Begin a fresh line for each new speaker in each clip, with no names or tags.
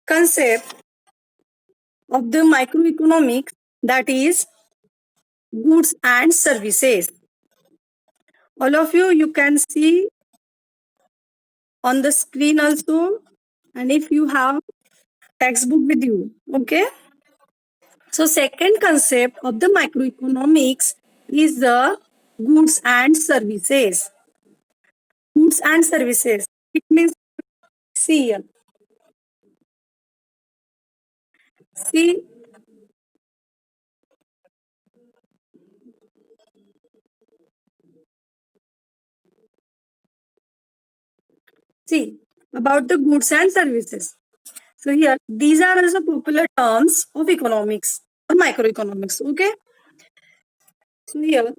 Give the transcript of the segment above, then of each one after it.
concept of the microeconomics, that is goods and services. All of you can see on the screen also, and if you have textbook with you, okay? So second concept of the microeconomics is the goods and services. Goods and services. It means, see here. See, see about the goods and services. So here, these are also popular terms of economics or microeconomics. Okay. So here,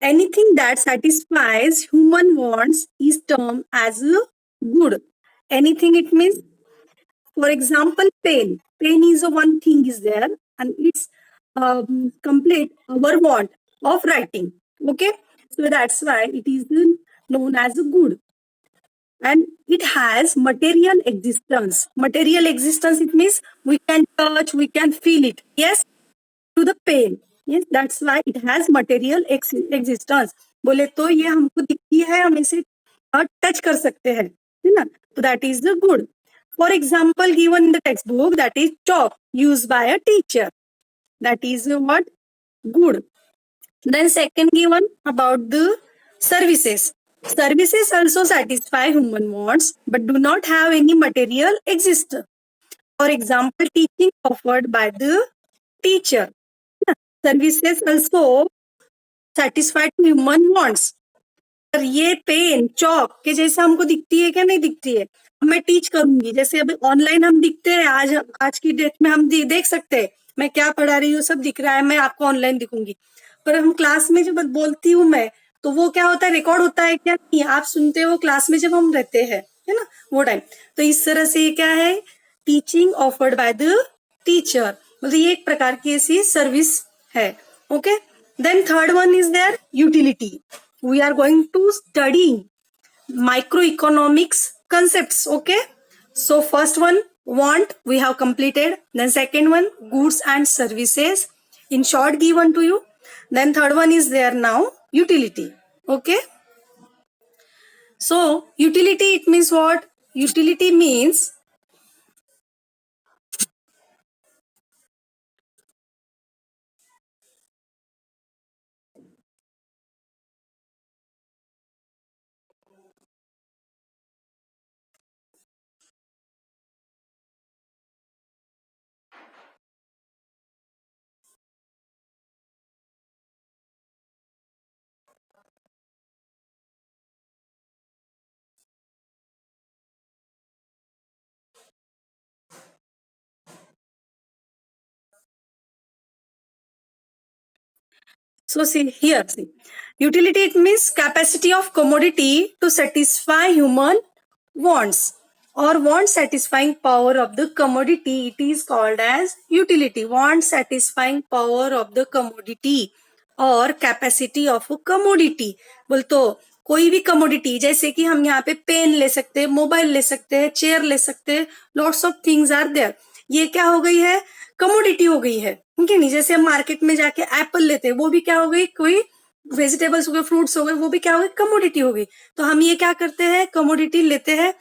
anything that satisfies human wants is termed as a good. Anything, it means, for example, pen. Pen is a one thing is there, and it's complete our want of writing. Okay. So that's why it is known as a good. And it has material existence. Material existence, it means we can touch, we can feel it. Yes, to the pain. Yes, that's why it has material existence. बोले तो ये हमको दिखती है, हम इसे touch कर सकते हैं, है ना? तो that is the good. For example, given in the textbook, that is chalk used by a teacher. That is what? Good. Then second given about the services. Services also satisfy human wants but do not have any material existence. For example, teaching offered by the teacher. Services also satisfy human wants. पर ये pen चौक के जैसा हमको दिखती है क्या? नहीं दिखती है. मैं टीच करूंगी, जैसे अभी ऑनलाइन हम दिखते हैं, आज की डेट में हम देख सकते हैं मैं क्या पढ़ा रही हूँ, सब दिख रहा है, मैं आपको ऑनलाइन दिखूंगी. पर हम क्लास में जब बोलती हूँ मैं, तो वो क्या होता है, रिकॉर्ड होता है क्या? नहीं, आप सुनते हो क्लास में जब हम रहते हैं, है ना, वो टाइम. तो इस तरह से ये क्या है, teaching offered by the teacher, मतलब ये एक प्रकार की ऐसी सर्विस है. Okay. Then third one is their utility. We are going to study microeconomics concepts. Okay. So first one, want, we have completed. Then second one, goods and services, in short given to you. Then third one is there now, utility. Okay. So utility, it means what? Utility means so see here, see, utility, it means capacity of commodity to satisfy human wants or want satisfying power of the commodity. It is called as utility. Want satisfying power of the commodity और capacity of commodity. बोल तो कोई भी commodity, जैसे कि हम यहाँ पे पेन ले सकते हैं, मोबाइल ले सकते हैं, चेयर ले सकते हैं, lots of things are there. ये क्या हो गई है, कमोडिटी हो गई है. ठीक है नहीं, जैसे हम मार्केट में जाके एप्पल लेते हैं, वो भी क्या हो गई, कोई वेजिटेबल्स हो गए, फ्रूट्स हो गए, वो भी क्या हो गई, कमोडिटी हो गई. तो हम ये क्या करते हैं, कमोडिटी लेते हैं,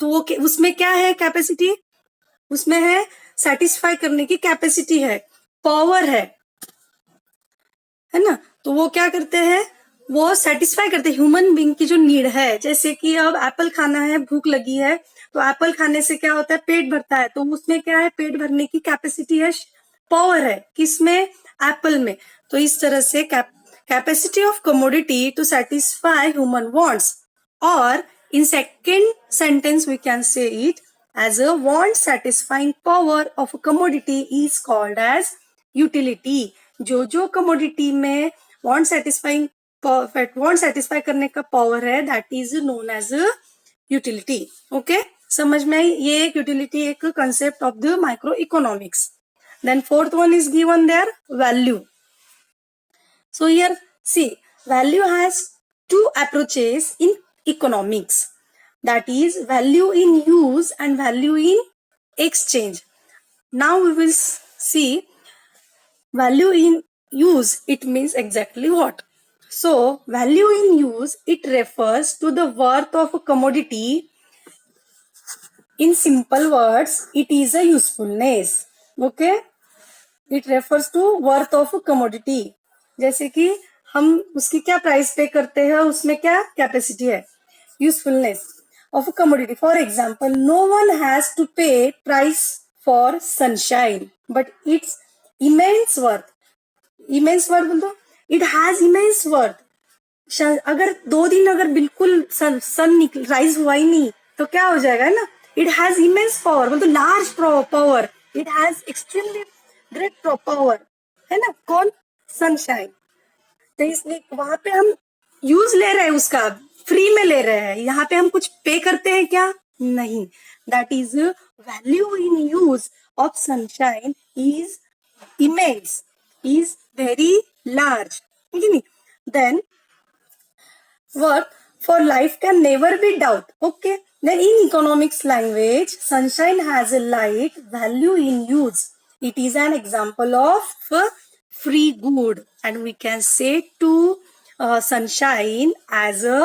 तो वो उसमें क्या है, कैपेसिटी, उसमें है सेटिस्फाई करने की कैपेसिटी है, पावर है ना. तो वो क्या करते हैं, वो सेटिस्फाई करते हैं ह्यूमन बीइंग की जो नीड है. जैसे कि अब एप्पल खाना है, भूख लगी है, तो एप्पल खाने से क्या होता है, पेट भरता है. तो उसमें क्या है, पेट भरने की कैपेसिटी है, पावर है, किसमें, एप्पल में. तो इस तरह से capacity of commodity to satisfy human wants, और in second sentence we can say it as a want satisfying power of a commodity is called as utility. जो commodity में want satisfy करने का power है, that is known as a utility. Okay, समझ में आई. ये एक utility एक concept of the microeconomics. Then fourth one is given there, value. So here see, value has two approaches in economics, that is value in use and value in exchange. Now we will see value in use. It means exactly what? So value in use, it refers to the worth of a commodity. In simple words, it is a usefulness. Okay, it refers to worth of a commodity. जैसे कि हम उसकी क्या price पे करते हैं, उसमें क्या कैपेसिटी है, usefulness of a commodity. For example, no one has to pay price for sunshine, but its immense worth. Immense worth बोल दो, it has immense worth. अगर 2 दिन अगर बिल्कुल सन निकल राइज हुआ ही नहीं तो क्या हो जाएगा ना, इट हैज इमेंस पावर, मतलब large power, it has extremely great power, है ना, कौन, सनशाइन। तो इसलिए वहां पे हम यूज ले रहे हैं उसका, फ्री में ले रहे हैं, यहाँ पे हम कुछ पे करते हैं क्या, नहीं। That is value in use of sunshine is immense, is very large, ठीक है नहीं। Then work for life can never be doubt. Okay. Then in economics language, sunshine has a light value in use. It is an example of free good, and we can say to sunshine as a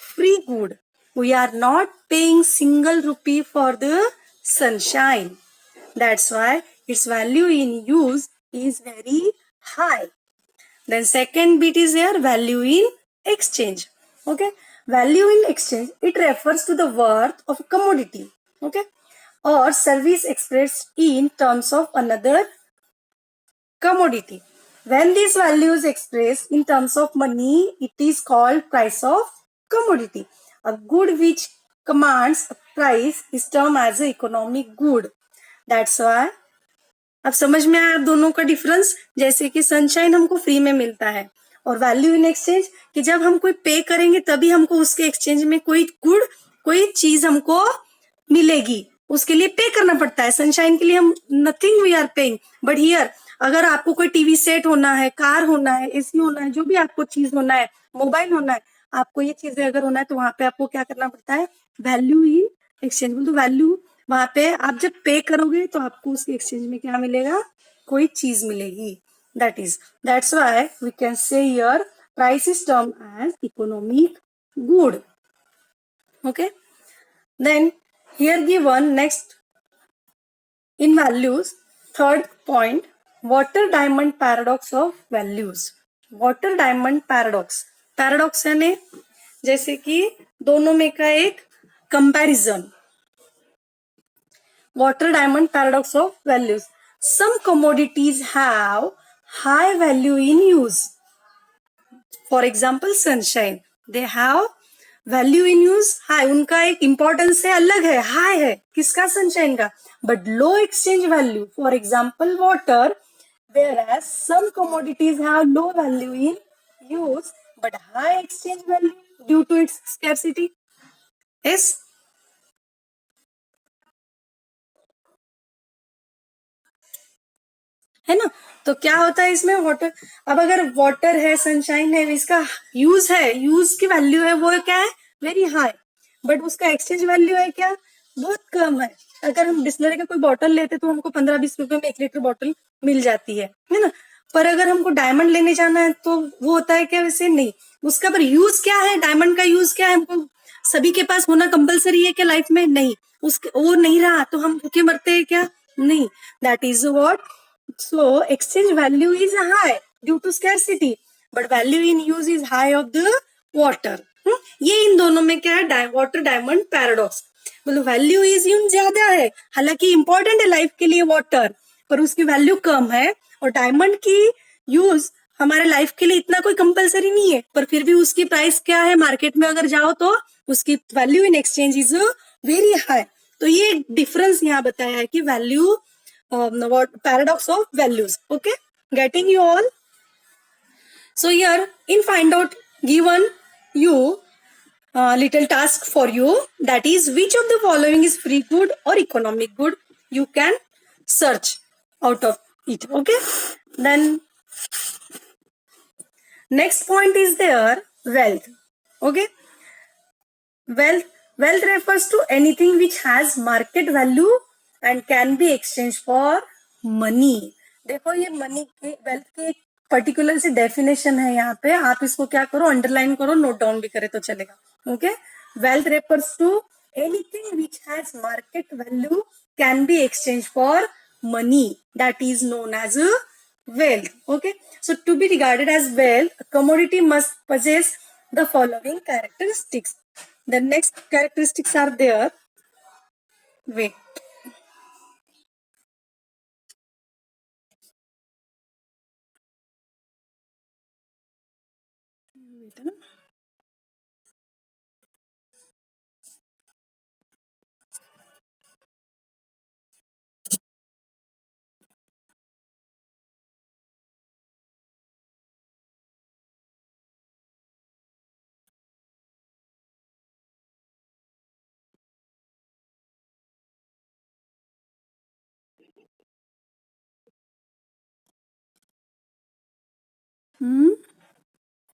free good. We are not paying single rupee for the sunshine. That's why its value in use is very high. Then second bit is here, value in exchange. Okay, value in exchange, it refers to the worth of a commodity, okay, or service expressed in terms of another commodity. When this value is expressed in terms of money, it is called price of commodity. A good which commands a price is termed as an economic good. That's why अब समझ में आया आप दोनों का difference. जैसे कि sunshine हमको फ्री में मिलता है, और वैल्यू इन एक्सचेंज कि जब हम कोई पे करेंगे तभी हमको उसके एक्सचेंज में कोई गुड, कोई चीज हमको मिलेगी, उसके लिए पे करना पड़ता है। सनशाइन के लिए हम nothing we are paying, but here अगर आपको कोई टीवी सेट होना है, कार होना है, एसी होना है, जो भी आपको चीज होना है, मोबाइल होना है, आपको ये चीजें अगर होना है तो वहां पे आपको क्या करना पड़ता है, वैल्यू इन एक्सचेंज। बोल तो वैल्यू वहां पे आप जब पे करोगे तो आपको उसके एक्सचेंज में क्या मिलेगा, कोई चीज मिलेगी। That's why we can say here price is term as economic good. Okay, then here given next in values, third point, water diamond paradox of values. Water diamond paradox, paradox यानी जैसे कि दोनों में का एक comparison. Water diamond paradox of values. Some commodities have high value in use. For example, sunshine. They have value in use high. उनका एक importance है, अलग है, high है, किसका, sunshine का, but low exchange value. For example, water. Whereas some commodities have low value in use but high exchange value due to its scarcity. Yes. है ना, तो क्या होता है इसमें, वाटर, अब अगर वाटर है, सनशाइन है, इसका यूज है, यूज की वैल्यू है वो क्या है, वेरी हाई, बट उसका एक्सचेंज वैल्यू है क्या, बहुत कम है। अगर हम बिस्लरी का कोई बॉटल लेते तो हमको 15-20 रुपए में 1 लीटर बॉटल मिल जाती है ना, पर अगर हमको डायमंड लेने जाना है तो वो होता है क्या, वैसे नहीं, उसका पर यूज क्या है, डायमंड का यूज क्या है, हमको सभी के पास होना कंपलसरी है क्या लाइफ में, नहीं, उसके वो नहीं रहा तो हम भूखे मरते हैं क्या, नहीं। That is what, so exchange value is high due to scarcity but value in use is high of the water. ये इन दोनों में क्या है, वाटर डायमंड पैराडॉक्स। मतलब वैल्यू इज यून ज्यादा है, हालांकि इंपॉर्टेंट है लाइफ के लिए वाटर, पर उसकी वैल्यू कम है, और डायमंड की यूज हमारे लाइफ के लिए इतना कोई कंपलसरी नहीं है, पर फिर भी उसकी प्राइस क्या है, मार्केट में अगर जाओ तो उसकी value in exchange is very high. तो ये डिफरेंस यहाँ बताया है कि value, what paradox of values. Okay, getting you all. So here in find out, given you little task for you, that is which of the following is free good or economic good. You can search out of it. Okay, then next point is there, wealth. Okay, wealth refers to anything which has market value and can be exchange for money. देखो ये money के wealth के एक particular सी definition है यहाँ पे, आप इसको क्या करो, अंडरलाइन करो, नोट डाउन भी करे तो चलेगा। Okay, wealth refers to anything which has market value can be exchange for money, that is known as wealth. Okay, so to be regarded as wealth, a commodity must possess the following characteristics. The next characteristics are there. Wait.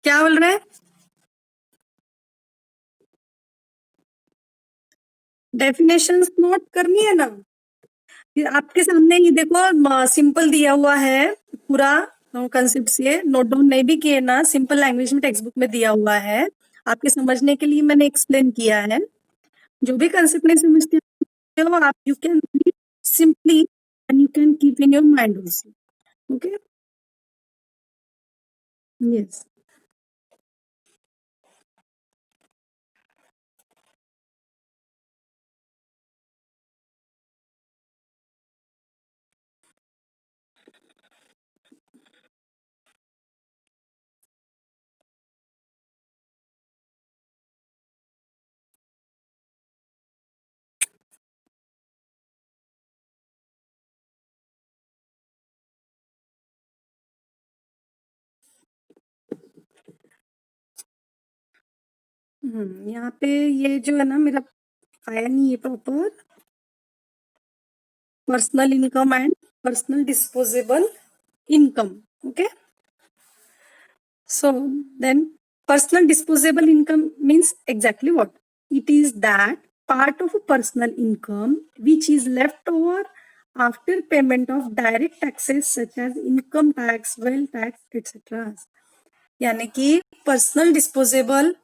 क्या बोल रहे हैं? Definitions note करनी है ना, फिर आपके सामने ही देखो सिंपल दिया हुआ है पूरा कंसेप्ट, से नोट डाउन नहीं भी किए ना, सिंपल लैंग्वेज में टेक्स्ट बुक में दिया हुआ है, आपके समझने के लिए मैंने एक्सप्लेन किया है। जो भी कंसेप्ट नहीं समझते हो आप, you can read simply and you can keep in your mind also. Okay, yes. यहाँ पे ये जो है ना मेरा आया नहीं है proper, personal income and personal disposable income. Okay, so then personal disposable income means exactly what? It is that part of a personal income which is left over after payment of direct taxes such as income tax, wealth tax, etc. यानी कि personal disposable